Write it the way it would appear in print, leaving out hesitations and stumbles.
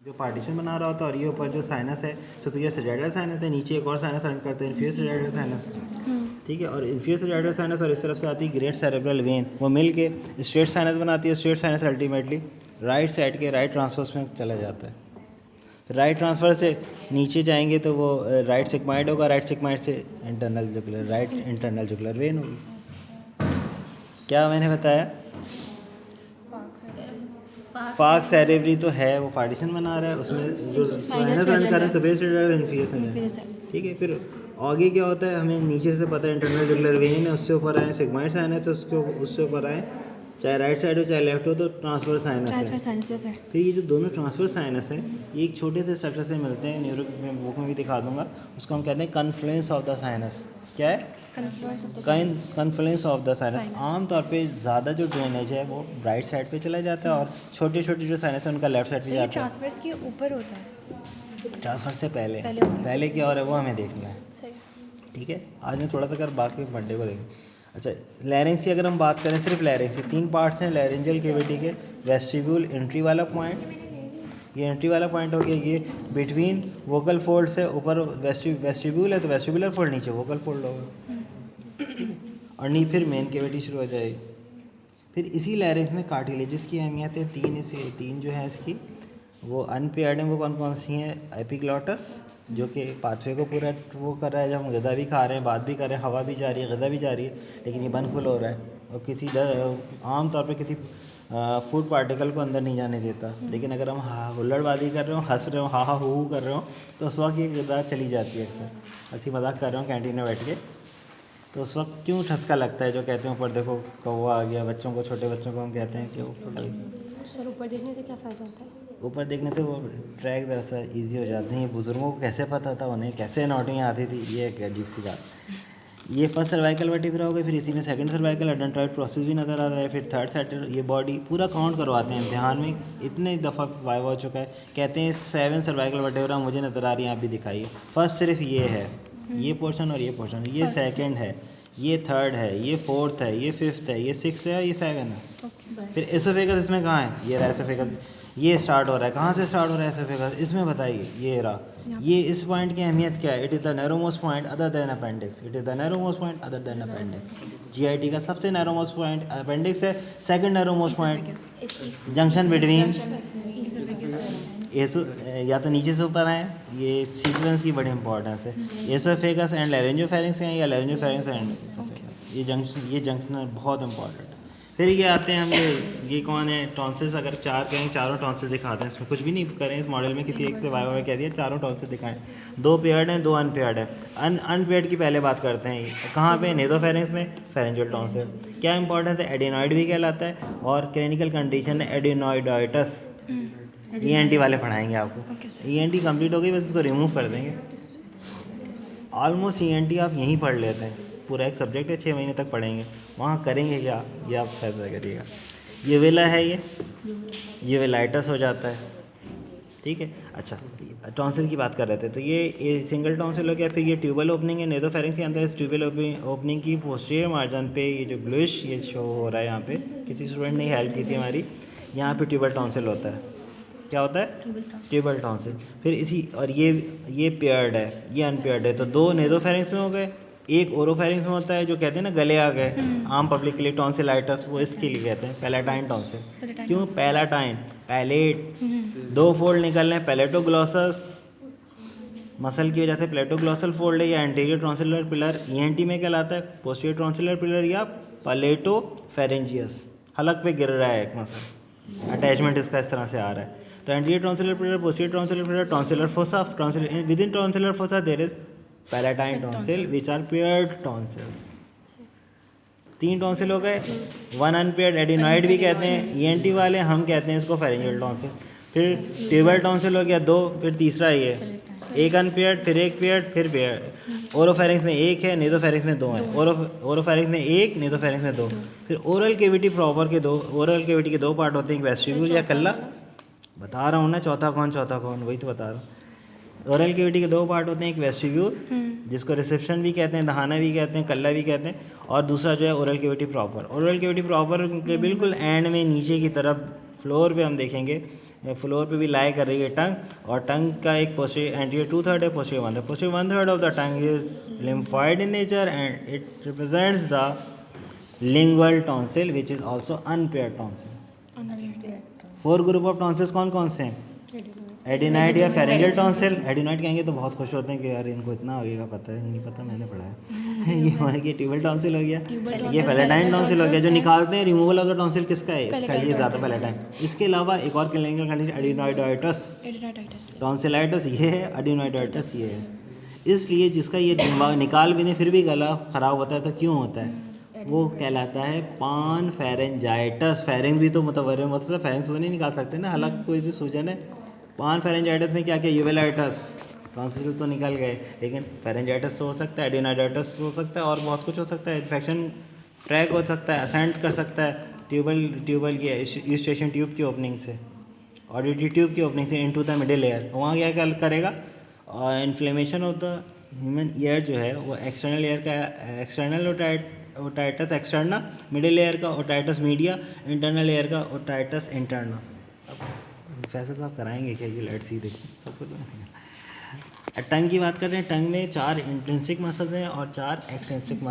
जो पार्टीशन बना रहा होता है और ये ऊपर जो साइनस है सुपीरियर सजाइडल साइनस है, नीचे एक और साइनस रन करते हैं इन्फीरियर सजाइडल साइनस, ठीक है। और इन्फीरियर सजाइडल साइनस और इस तरफ से आती है ग्रेट सेरेब्रल वेन, वो मिल के स्ट्रेट साइनस बनाती है। Straight sinus ultimately right side के राइट ट्रांसवर्स में चला जाता है। राइट ट्रांसफर से नीचे जाएंगे तो वो राइट सिग्माइड होगा, राइट सिग्माइड से internal jugular right internal jugular vein होगी। क्या मैंने बताया? फाक सेरेब्री तो है, वो पार्टीशन बना रहा है, उसमें जो साइनस रन कर रहे हैं तो बेस इन्फीरियर, ठीक है। फिर आगे क्या होता है हमें नीचे से पता है इंटरनल जुगुलर वेन है, उससे ऊपर आए सिग्माइड साइन है तो उससे ऊपर आए, चाहे राइट साइड हो चाहे लेफ्ट हो तो ट्रांसफर साइनस है। फिर ये जो दोनों ट्रांसफर साइनस है ये एक छोटे से स्ट्रक्चर से मिलते हैं, न्यूरो में बुक में भी दिखा दूंगा, उसको हम कहते हैं कन्फ्लुएंस ऑफ द साइनस। क्या है? Confluence of the sinus. आमतौर पे ज़्यादा जो ड्रेनेज है वो राइट साइड पे चला जाता है और छोटे छोटे जो साइनस है उनका लेफ्ट साइड पे जाता है। ट्रांसफर्स के ऊपर होता है, ट्रांसफर से पहले क्या हो रहा है वो हमें देखना है, सही। ठीक है। आज मैं थोड़ा सा कर बाकी मंडे को देखेंगे। अच्छा, लैरिंग्स की अगर हम बात करें, सिर्फ लैरिंग्स के 3 पार्ट्स हैं लैरिंजियल कैविटी के। वेस्टिब्यूल एंट्री वाला पॉइंट, ये एंट्री वाला पॉइंट हो गया, ये बिटवीन वोकल फोल्ड से ऊपर वेस्टिब्यूल है तो वेस्टिबुलर फोल्ड, नीचे वोकल फोल्ड होगा, और नहीं फिर मेन कैविटी शुरू हो जाएगी। फिर इसी लैरिंग्स में कार्टिलेजेस की अहमियत है, 3 जो है इसकी वो अनपेयर्ड हैं। वो कौन कौन सी हैं? एपिग्लॉटस जो कि पाथवे को पूरा वो कर रहा है, जब हम गदा भी खा रहे हैं, बात भी कर रहे हैं, हवा भी जा रही है, गदा भी जा रही है, लेकिन ये बंद खुल हो रहा है और किसी आम तौर पे किसी फूड पार्टिकल को अंदर नहीं जाने देता। लेकिन अगर हम हुल्लड़बाजी कर रहे हो, हंस रहे हो, हा हू कर रहे हो, तो उस वक्त ये गदा चली जाती है। अक्सर ऐसी मजाक कर रहे हो कैंटीन में बैठ के, तो उस वक्त क्यों ठसका लगता है, जो कहते हैं ऊपर देखो कौवा आ गया, बच्चों को, छोटे बच्चों को हम कहते हैं कि सर ऊपर देखने से क्या फ़ायदा होता है? ऊपर देखने से वो ट्रैक जैसा ईजी हो जाते हैं। ये बुज़ुर्गों को कैसे पता था, उन्हें कैसे एनाटॉमी आती थी, ये एक अजीब सी बात। ये फर्स्ट सर्वाइकल वर्टिब्रा हो गई, फिर इसी में सेकंड सर्वाइकल एडेंटॉइड प्रोसेस भी नज़र आ रहा है, फिर थर्ड सेट। ये बॉडी पूरा काउंट करवाते हैं इम्तिहान में, इतने दफ़ा वाइवा हो चुका है। कहते हैं 7 सर्वाइकल वर्टिब्रा मुझे नज़र आ रही है, आप भी दिखाइए। फर्स्ट सिर्फ ये है, ये पोर्शन और ये पोर्शन, ये सेकेंड है, ये थर्ड है, ये फोर्थ है, ये फिफ्थ है, ये 6 है, ये 7 है। फिर एसोफेगस इसमें कहाँ है? ये रहा एसोफेगस, ये स्टार्ट हो रहा है, कहाँ से स्टार्ट हो रहा है एसोफेगस? इसमें बताइए, ये रहा। ये इस पॉइंट की अहमियत क्या है? It is the narrowmost point other than appendix. It is the narrowmost point other than appendix. GIT का सबसे नैरोमोस्ट पॉइंट अपेंडिक्स है, second narrowmost point junction between या तो नीचे से ऊपर आए, ये सीक्वेंस की बड़ी इंपॉर्टेंस है। एसोफेगस एंड लैरिंजोफेरिंक्स हैं या लैरिंजोफेरिंक्स एंड ये जंक्शन बहुत इंपॉर्टेंट है। फिर ये आते हैं हम, ये कौन है? टॉन्सिल्स। अगर 4 कहें, चारों टॉन्सिल्स दिखाते हैं, इसमें कुछ भी नहीं करें इस मॉडल में, किसी एक से वाई कह दिया चारों टॉन्सिल्स दिखाएं। 2 पेयर्ड हैं, 2 अनपेयर्ड हैं। अनपेयर्ड की पहले बात करते हैं, कहाँ पे? नेज़ोफेरिंक्स में, फेरेंजियल टॉन्सिल। क्या इंपॉर्टेंस है? एडिनॉइड भी कहलाता है, और क्लिनिकल कंडीशन है एडिनॉइडाइटिस। ईएनटी वाले पढ़ाएंगे आपको। ईएनटी कंप्लीट हो गई, बस इसको रिमूव कर देंगे। ऑलमोस्ट ईएनटी आप यहीं पढ़ लेते हैं, पूरा एक सब्जेक्ट है, 6 महीने तक पढ़ेंगे। वहाँ करेंगे क्या, ये आप फैसला करिएगा। ये वेला है, ये वेलाइटस हो जाता है, ठीक है। अच्छा, टॉन्सिल की बात कर रहे थे, तो ये सिंगल टॉन्सिल हो गया। फिर ये ट्यूबल ओपनिंग है नेज़ोफेरिंक्स के अंदर। इस ट्यूबल ओपनिंग की पोस्टीरियर मार्जिन पे ये जो ब्लूइश ये शो हो रहा है यहाँ पे, किसी स्टूडेंट ने हेल्प की थी हमारी, यहाँ पे ट्यूबल टॉन्सिल होता है। क्या होता है? Tubal tonsil. फिर इसी, और ये पेयर्ड है, ये अनपेयर्ड है, तो 2 नेज़ोफेरिंक्स में हो गए, एक ओरोफेरिंक्स में होता है, जो कहते हैं ना गले आ गए, आम पब्लिक के लिए टॉन्सिलाइटिस, वो इसके लिए कहते हैं पैलेटाइन टॉन्सिल। क्यों पैलेटाइन? पैलेट, 2 फोल्ड निकल रहे हैं, पैलेटोग्लॉसस मसल की वजह से पैलेटोग्लॉसल फोल्ड है, या एंटीरियर टॉन्सिलर पिलर ईएनटी में कहलाता है, पोस्टीरियर टॉन्सिलर पिलर या पैलेटोफेरेंजियस। हलक पे गिर रहा है एक मसल, अटैचमेंट इसका इस तरह से आ रहा है। तो anterior tonsillar pillar, posterior tonsillar pillar, tonsillar fossa, tonsillar within tonsillar fossa there is palatine tonsil which are paired tonsils. 3 tonsil हो गए, 1 अनपेयर्ड, एडिनॉइड भी कहते हैं ईएनटी वाले, हम कहते हैं इसको फेरेंजियल टॉन्सिल। फिर ट्यूबल टॉन्सिल हो गया 2, फिर तीसरा ये, एक अनपेयर्ड, फिर एक पेयर्ड, फिर पेयर्ड। ओरोफेरिंक्स में 1 है, नेज़ोफेरिंक्स में 2 है। ओरोफेरिंक्स में 1, नेज़ोफेरिंक्स में 2। फिर ओरल केविटी प्रॉपर के 2, ओरल केविटी के 2 पार्ट होते हैं, वेस्टिब्यूल या कल्ला। बता रहा हूँ ना, चौथा कौन, वही तो बता रहा हूँ। ओरल केविटी के 2 पार्ट होते हैं, एक वेस्टिब्यूल जिसको रिसेप्शन भी कहते हैं, दहाना भी कहते हैं, कल्ला भी कहते हैं, और दूसरा जो है oral cavity proper. Oral cavity proper के बिल्कुल एंड में नीचे की तरफ फ्लोर पे हम देखेंगे फ्लोर पे भी लाई कर रही है टंग, और टंग का एक पोस्टीरियर एंटीरियर 2/3 है, posterior 1/3। Posterior 1/3 of the tongue is lymphoid in nature and it represents the lingual tonsil which is also unpaired tonsil. 4 group of tonsils कौन कौन से हैं? एडिनाइड या फेरेंजियल टॉन्सिल। एडिनाइड कहेंगे तो बहुत खुश होते हैं कि यार इनको इतना आगे का पता है, नहीं पता मैंने पढ़ा है। ये हो गया ट्यूबल टॉन्सिल हो गया, ये पैलेटाइन टॉन्सिल हो गया। जो निकालते हैं रिमूवल ऑफ द टॉन्सिल किसका है? इसका, ये ज़्यादा पैलेटाइन। इसके अलावा एक और क्लिनिकल कंडीशन एडिनोइडाइटिस, टॉन्सिलाइटिस ये है, एडिनोइडाइटिस ये है। इसलिए जिसका ये दिमाग निकाल भी नहीं फिर भी गला ख़राब होता है तो क्यों होता है? वो कहलाता है पान फेरेंजाइटिस। फेरेंज भी तो मुतवर्रिम होता है, फेरेंज तो नहीं निकाल सकते ना, हालांकि कोई जो सूजन है। पान फेरेंजाइटिस में क्या क्या? यूवेलाइटिस, टॉन्सिल तो निकल गए, लेकिन फेरेंजाइटिस हो सकता है, एडिनोइडाइटिस हो सकता है, और बहुत कुछ हो सकता है। इन्फेक्शन ट्रैक हो सकता है, असेंट कर सकता है ट्यूबल की यूस्टेशन ट्यूब की ओपनिंग से, ऑडिटरी ट्यूब की ओपनिंग से इनटू द मिडिल एयर। वहाँ क्या करेगा? और inflammation of the human ear जो है वो एक्सटर्नल ईयर का, external otitis externa, middle air का ओटाइटिस मीडिया, इंटरनल एयर का ओटाइटिस इंटरना। अब फैसल साहब कराएंगे क्या ये? लेट्स सी, देखो सब कुछ। टंग की बात करते हैं। टंग में 4 इंट्रिंसिक मसल्स हैं और 4 एक्सट्रिंसिक